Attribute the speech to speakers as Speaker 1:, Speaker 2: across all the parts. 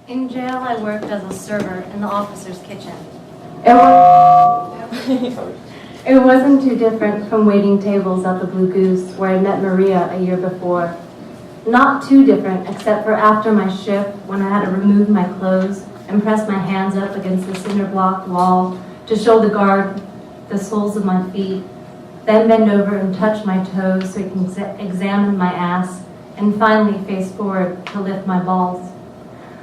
Speaker 1: In jail, I worked as a server in the officer's kitchen. It wasn't too different from waiting tables at the Blue Goose, where I met Maria a year before. Not too different, except for after my shift, when I had to remove my clothes and press my hands up against the cinder block wall to show the guard the soles of my feet, then bend over and touch my toes so he can examine my ass, and finally face forward to lift my balls.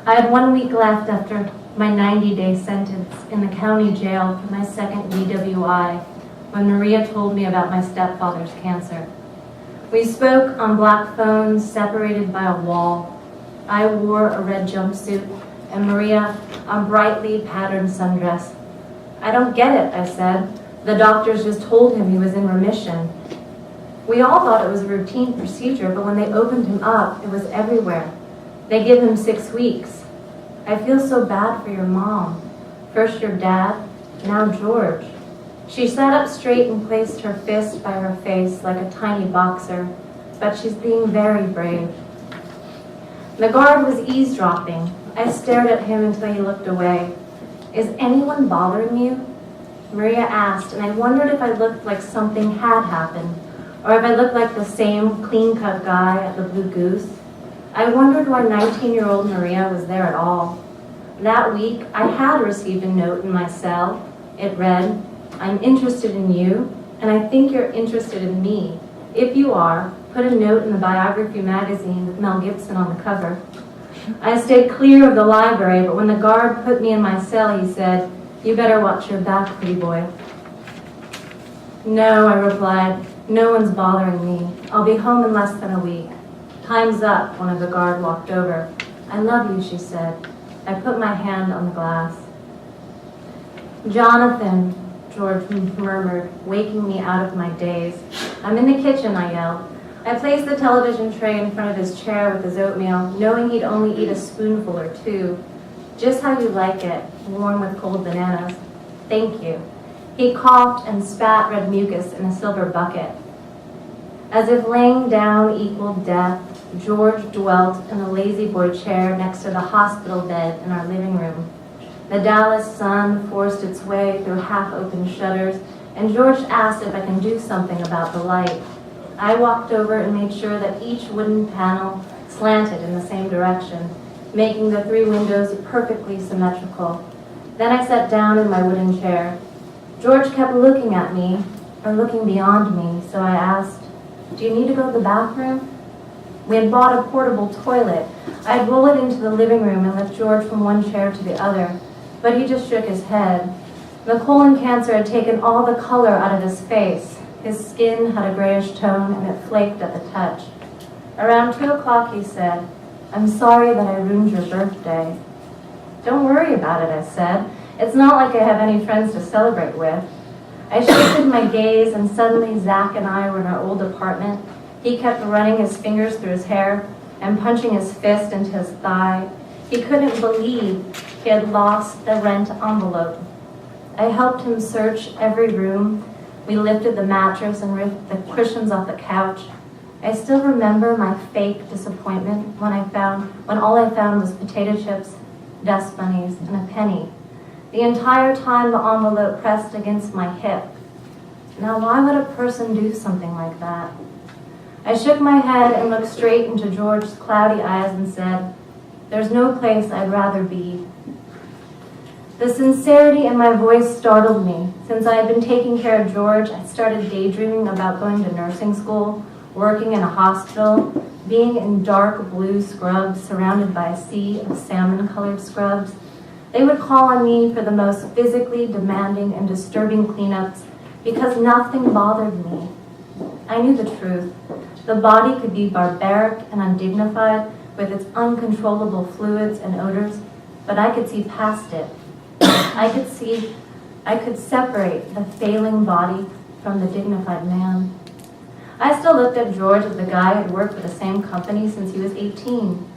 Speaker 1: I had 1 week left after my 90-day sentence in the county jail for my second DWI when Maria told me about my stepfather's cancer. We spoke on black phones separated by a wall. I wore a red jumpsuit and Maria a brightly patterned sundress. I don't get it, I said. The doctors just told him he was in remission. We all thought it was a routine procedure, but when they opened him up, it was everywhere. They give him 6 weeks. I feel so bad for your mom. First your dad, now George. She sat up straight and placed her fist by her face like a tiny boxer, but she's being very brave. The guard was eavesdropping. I stared at him until he looked away. Is anyone bothering you? Maria asked, and I wondered if I looked like something had happened, or if I looked like the same clean-cut guy at the Blue Goose. I wondered why 19-year-old Maria was there at all. That week, I had received a note in my cell. It read, I'm interested in you, and I think you're interested in me. If you are, put a note in the Biography magazine with Mel Gibson on the cover. I stayed clear of the library, but when the guard put me in my cell, he said, you better watch your back, pretty boy. No, I replied, no one's bothering me. I'll be home in less than a week. Time's up, one of the guard walked over. I love you, she said. I put my hand on the glass. Jonathan, George murmured, waking me out of my daze. I'm in the kitchen, I yelled. I placed the television tray in front of his chair with his oatmeal, knowing he'd only eat a spoonful or two. Just how you like it, warm with cold bananas. Thank you. He coughed and spat red mucus in a silver bucket. As if laying down equaled death, George dwelt in a lazy boy chair next to the hospital bed in our living room. The Dallas sun forced its way through half-open shutters, and George asked if I can do something about the light. I walked over and made sure that each wooden panel slanted in the same direction, making the 3 windows perfectly symmetrical. Then I sat down in my wooden chair. George kept looking at me, or looking beyond me, so I asked, do you need to go to the bathroom? We had bought a portable toilet. I'd roll it into the living room and lift George from one chair to the other, but he just shook his head. The colon cancer had taken all the color out of his face. His skin had a grayish tone and it flaked at the touch. Around 2 o'clock he said, I'm sorry that I ruined your birthday. Don't worry about it, I said. It's not like I have any friends to celebrate with. I shifted my gaze and suddenly Zach and I were in our old apartment. He kept running his fingers through his hair and punching his fist into his thigh. He couldn't believe he had lost the rent envelope. I helped him search every room. We lifted the mattress and ripped the cushions off the couch. I still remember my fake disappointment when all I found was potato chips, dust bunnies, and a penny. The entire time the envelope pressed against my hip. Now why would a person do something like that? I shook my head and looked straight into George's cloudy eyes and said, there's no place I'd rather be. The sincerity in my voice startled me. Since I had been taking care of George, I started daydreaming about going to nursing school, working in a hospital, being in dark blue scrubs surrounded by a sea of salmon-colored scrubs. They would call on me for the most physically demanding and disturbing cleanups because nothing bothered me. I knew the truth. The body could be barbaric and undignified with its uncontrollable fluids and odors, but I could see past it. I could separate the failing body from the dignified man. I still looked at George as the guy who had worked for the same company since he was 18.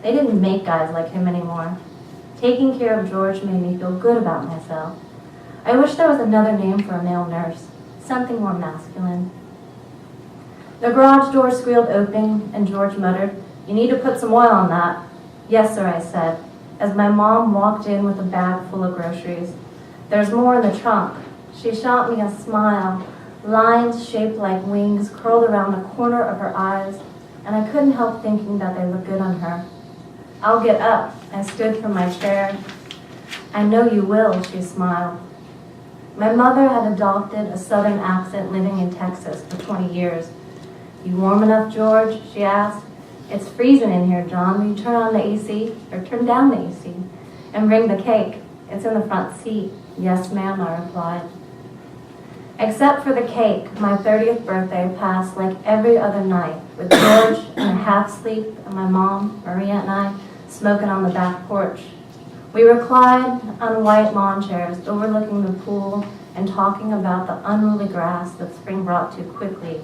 Speaker 1: They didn't make guys like him anymore. Taking care of George made me feel good about myself. I wish there was another name for a male nurse, something more masculine. The garage door squealed open, and George muttered, you need to put some oil on that. Yes, sir, I said. as my mom walked in with a bag full of groceries. "There's more in the trunk." She shot me a smile. Lines shaped like wings curled around the corner of her eyes, and I couldn't help thinking that they looked good on her. "I'll get up." I stood from my chair. "I know you will," she smiled. My mother had adopted a southern accent living in Texas for 20 years. "You warm enough, George?" she asked. "It's freezing in here, John. Will you turn on the AC, or turn down the AC? And bring the cake. It's in the front seat." "Yes, ma'am," I replied. Except for the cake, my 30th birthday passed like every other night, with George in a half-sleep and my mom, Maria, and I smoking on the back porch. We reclined on white lawn chairs overlooking the pool and talking about the unruly grass that spring brought too quickly.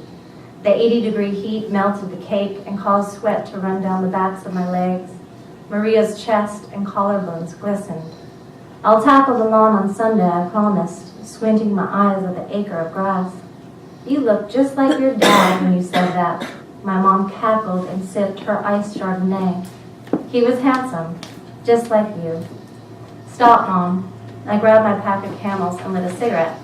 Speaker 1: The 80-degree heat melted the cake and caused sweat to run down the backs of my legs. Maria's chest and collarbones glistened. "I'll tackle the lawn on Sunday," I promised, squinting my eyes at the acre of grass. "You look just like your dad when you said that." My mom cackled and sipped her iced Chardonnay. "He was handsome, just like you." "Stop, Mom." I grabbed my pack of Camels and lit a cigarette.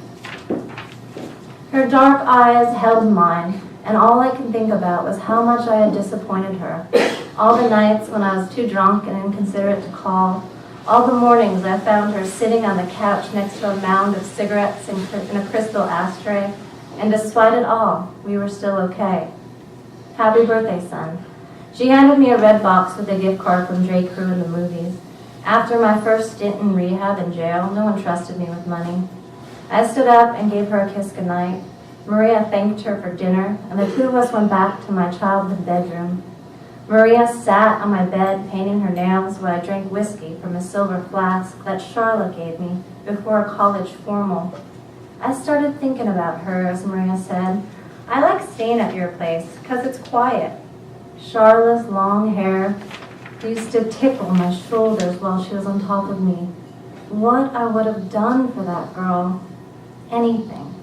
Speaker 1: Her dark eyes held mine, and all I could think about was how much I had disappointed her. All the nights when I was too drunk and inconsiderate to call, all the mornings I found her sitting on the couch next to a mound of cigarettes in a crystal ashtray, and despite it all, we were still okay. "Happy birthday, son." She handed me a red box with a gift card from J. Crew in the movies. After my first stint in rehab and jail, no one trusted me with money. I stood up and gave her a kiss goodnight. Maria thanked her for dinner, and the two of us went back to my childhood bedroom. Maria sat on my bed painting her nails while I drank whiskey from a silver flask that Charlotte gave me before a college formal. I started thinking about her, as Maria said. "I like staying at your place because it's quiet." Charlotte's long hair used to tickle my shoulders while she was on top of me. What I would have done for that girl. Anything.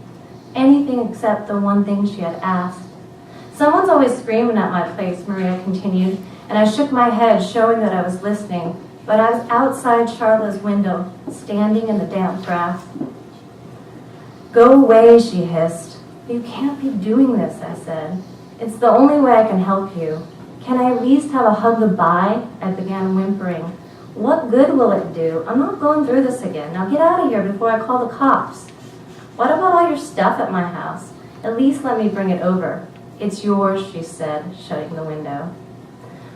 Speaker 1: Anything except the one thing she had asked. "Someone's always screaming at my place," Maria continued, and I shook my head, showing that I was listening, but I was outside Charlotte's window, standing in the damp grass. "Go away," she hissed. "You can't be doing this," I said. "It's the only way I can help you. Can I at least have a hug goodbye?" I began whimpering. "What good will it do? I'm not going through this again. Now get out of here before I call the cops." "What about all your stuff at my house? At least let me bring it over." "It's yours," she said, shutting the window.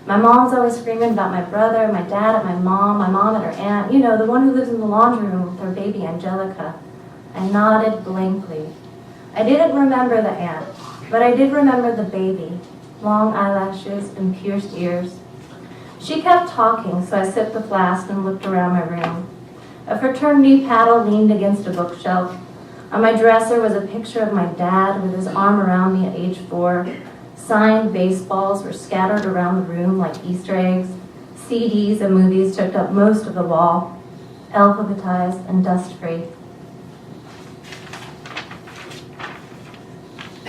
Speaker 1: My mom's always screaming about my brother, my dad at my mom at her aunt. You know, the one who lives in the laundry room with her baby Angelica. I nodded blankly. I didn't remember the aunt, but I did remember the baby. Long eyelashes and pierced ears. She kept talking, so I sipped the flask and looked around my room. A fraternity paddle leaned against a bookshelf. On my dresser was a picture of my dad with his arm around me at age 4. Signed baseballs were scattered around the room like Easter eggs. CDs and movies took up most of the wall, alphabetized and dust-free.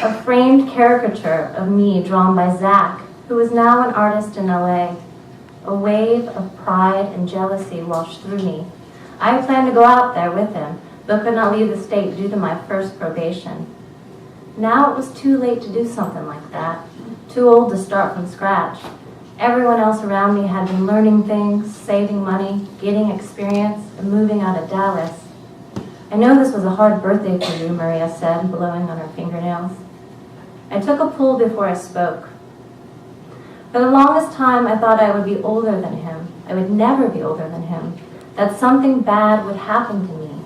Speaker 1: A framed caricature of me drawn by Zach, who is now an artist in LA. A wave of pride and jealousy washed through me. I planned to go out there with him, but could not leave the state due to my first probation. Now it was too late to do something like that, too old to start from scratch. Everyone else around me had been learning things, saving money, getting experience, and moving out of Dallas. "I know this was a hard birthday for you," Maria said, blowing on her fingernails. I took a pull before I spoke. For the longest time, I thought I would be older than him. I would never be older than him. That something bad would happen to me.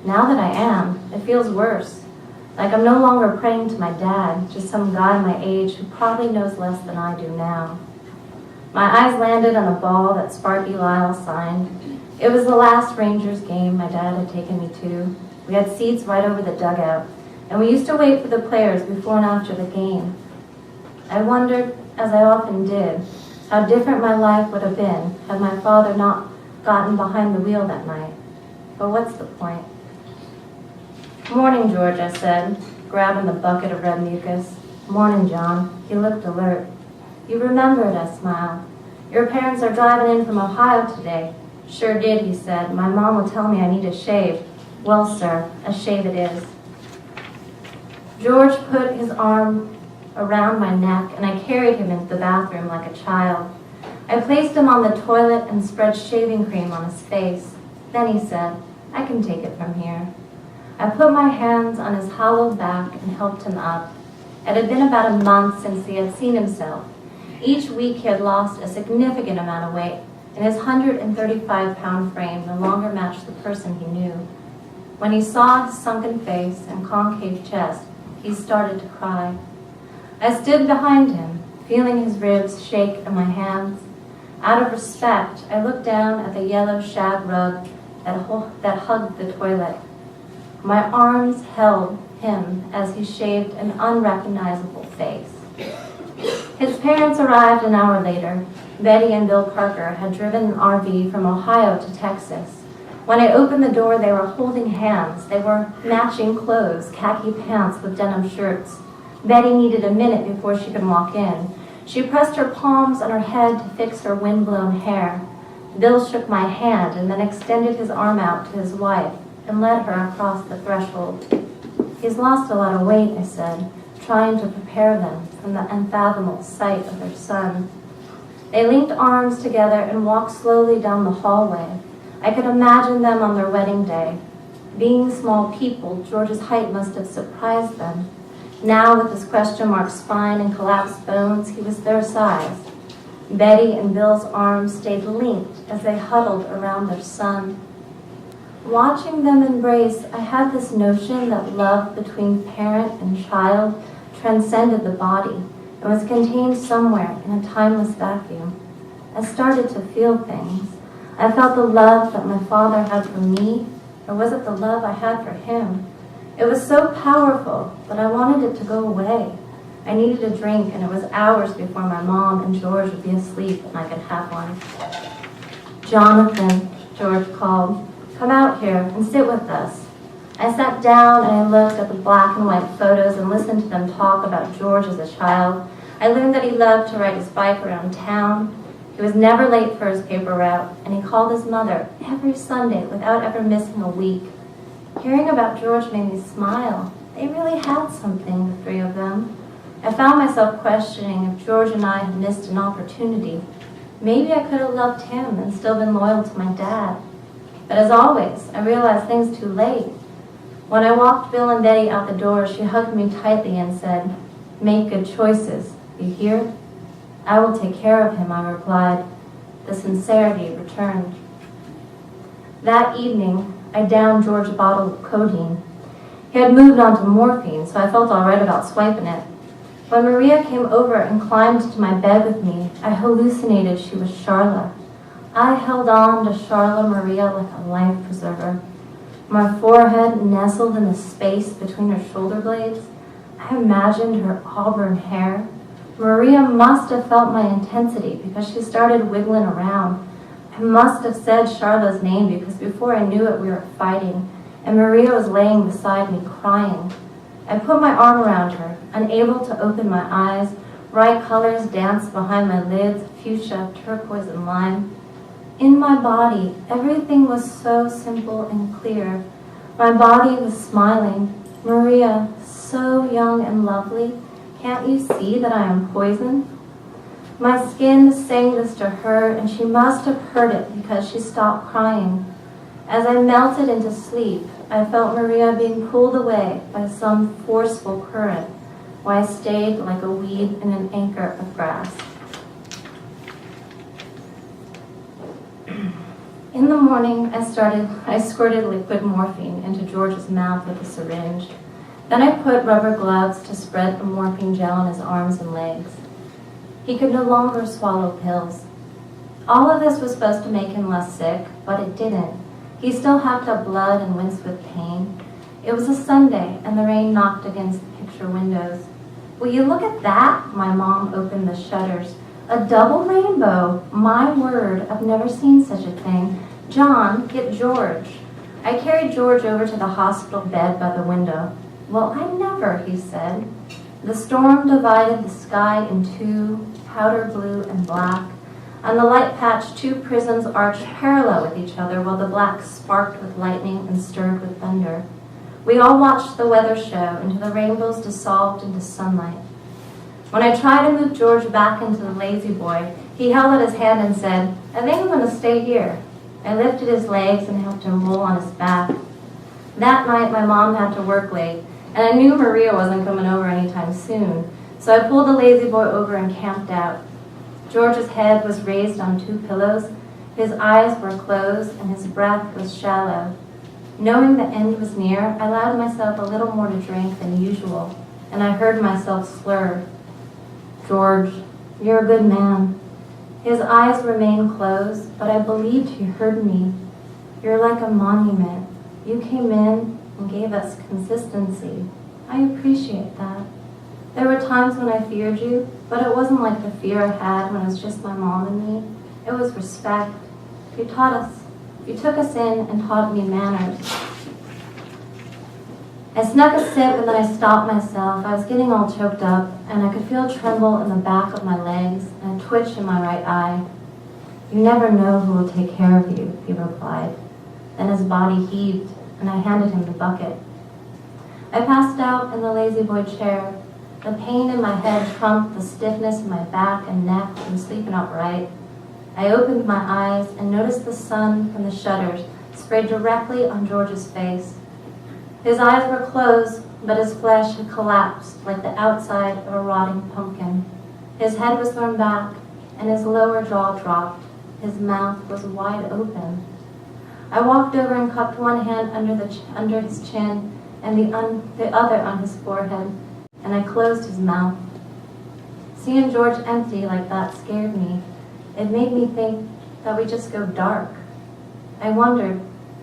Speaker 1: Now that I am, it feels worse. Like I'm no longer praying to my dad, just some guy my age who probably knows less than I do now. My eyes landed on a ball that Sparky Lyle signed. It was the last Rangers game my dad had taken me to. We had seats right over the dugout, and we used to wait for the players before and after the game. I wondered, as I often did, how different my life would have been had my father not gotten behind the wheel that night. But what's the point? "Morning, George," I said, grabbing the bucket of red mucus. "Morning, John." He looked alert. "You remembered," I smiled. "Your parents are driving in from Ohio today. Sure did, he said. My mom will tell me I need a shave. Well, sir, a shave it is. George put his arm around my neck, and I carried him into the bathroom like a child. I placed him on the toilet and spread shaving cream on his face. Then he said, I can take it from here. I put my hands on his hollow back and helped him up. It had been about a month since he had seen himself. Each week he had lost a significant amount of weight, and his 135-pound frame no longer matched the person he knew. When he saw his sunken face and concave chest, he started to cry. I stood behind him, feeling his ribs shake in my hands. Out of respect, I looked down at the yellow shag rug that hugged the toilet. My arms held him as he shaved an unrecognizable face. His parents arrived an hour later. Betty and Bill Parker had driven an RV from Ohio to Texas. When I opened the door, they were holding hands. They were matching clothes, khaki pants with denim shirts. Betty needed a minute before she could walk in. She pressed her palms on her head to fix her wind-blown hair. Bill shook my hand and then extended his arm out to his wife and led her across the threshold. He's lost a lot of weight, I said, trying to prepare them from the unfathomable sight of their son. They linked arms together and walked slowly down the hallway. I could imagine them on their wedding day. Being small people, George's height must have surprised them. Now, with his question mark spine and collapsed bones, he was their size. Betty and Bill's arms stayed linked as they huddled around their son. Watching them embrace, I had this notion that love between parent and child transcended the body and was contained somewhere in a timeless vacuum. I started to feel things. I felt the love that my father had for me, or was it the love I had for him? It was so powerful that I wanted it to go away. I needed a drink, and it was hours before my mom and George would be asleep and I could have one. Jonathan, George called, come out here and sit with us. I sat down and I looked at the black and white photos and listened to them talk about George as a child. I learned that he loved to ride his bike around town. He was never late for his paper route, and he called his mother every Sunday without ever missing a week. Hearing about George made me smile. They really had something, the three of them. I found myself questioning if George and I had missed an opportunity. Maybe I could have loved him and still been loyal to my dad. But as always, I realized things too late. When I walked Bill and Betty out the door, she hugged me tightly and said, "Make good choices, you hear?" "I will take care of him," I replied. The sincerity returned. That evening, I downed George a bottle of codeine. He had moved on to morphine, so I felt all right about swiping it. When Maria came over and climbed to my bed with me, I hallucinated she was Charla. I held on to Charla Maria like a life preserver. My forehead nestled in the space between her shoulder blades. I imagined her auburn hair. Maria must have felt my intensity because she started wiggling around. I must have said Charla's name because before I knew it, we were fighting, and Maria was laying beside me crying. I put my arm around her, unable to open my eyes. Bright colors danced behind my lids, fuchsia, turquoise, and lime. In my body, everything was so simple and clear. My body was smiling. "Maria, so young and lovely. Can't you see that I am poison?" My skin sang this to her, and she must have heard it because she stopped crying. As I melted into sleep, I felt Maria being pulled away by some forceful current, while I stayed like a weed in an anchor of grass. In the morning, I squirted liquid morphine into George's mouth with a syringe. Then I put rubber gloves to spread the morphine gel on his arms and legs. He could no longer swallow pills. All of this was supposed to make him less sick, but it didn't. He still hacked up blood and winced with pain. It was a Sunday, and the rain knocked against the picture windows. "Will you look at that?" My mom opened the shutters. "A double rainbow! My word, I've never seen such a thing. John, get George." I carried George over to the hospital bed by the window. "Well, I never," he said. The storm divided the sky in two, powder blue and black. On the light patch, two prisms arched parallel with each other while the black sparked with lightning and stirred with thunder. We all watched the weather show until the rainbows dissolved into sunlight. When I tried to move George back into the lazy boy, he held out his hand and said, "I think I'm going to stay here." I lifted his legs and helped him roll on his back. That night, my mom had to work late, and I knew Maria wasn't coming over anytime soon, so I pulled the lazy boy over and camped out. George's head was raised on two pillows, his eyes were closed, and his breath was shallow. Knowing the end was near, I allowed myself a little more to drink than usual, and I heard myself slur. "George, you're a good man." His eyes remained closed, but I believed he heard me. "You're like a monument. You came in and gave us consistency. I appreciate that. There were times when I feared you, but it wasn't like the fear I had when it was just my mom and me. It was respect. You took us in and taught me manners." I snuck a sip and then I stopped myself. I was getting all choked up and I could feel a tremble in the back of my legs and a twitch in my right eye. "You never know who will take care of you," he replied. Then his body heaved and I handed him the bucket. I passed out in the lazy boy chair. The pain in my head trumped the stiffness in my back and neck from sleeping upright. I opened my eyes and noticed the sun from the shutters sprayed directly on George's face. His eyes were closed, but his flesh had collapsed like the outside of a rotting pumpkin. His head was thrown back, and his lower jaw dropped. His mouth was wide open. I walked over and cupped one hand under his chin and the other on his forehead, and I closed his mouth. Seeing George empty like that scared me. It made me think that we just go dark. I wondered,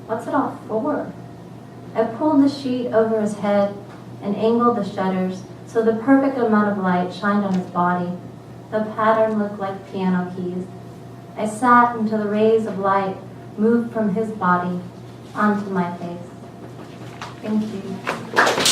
Speaker 1: what's it all for? I pulled the sheet over his head and angled the shutters so the perfect amount of light shined on his body. The pattern looked like piano keys. I sat until the rays of light moved from his body onto my face. Thank you.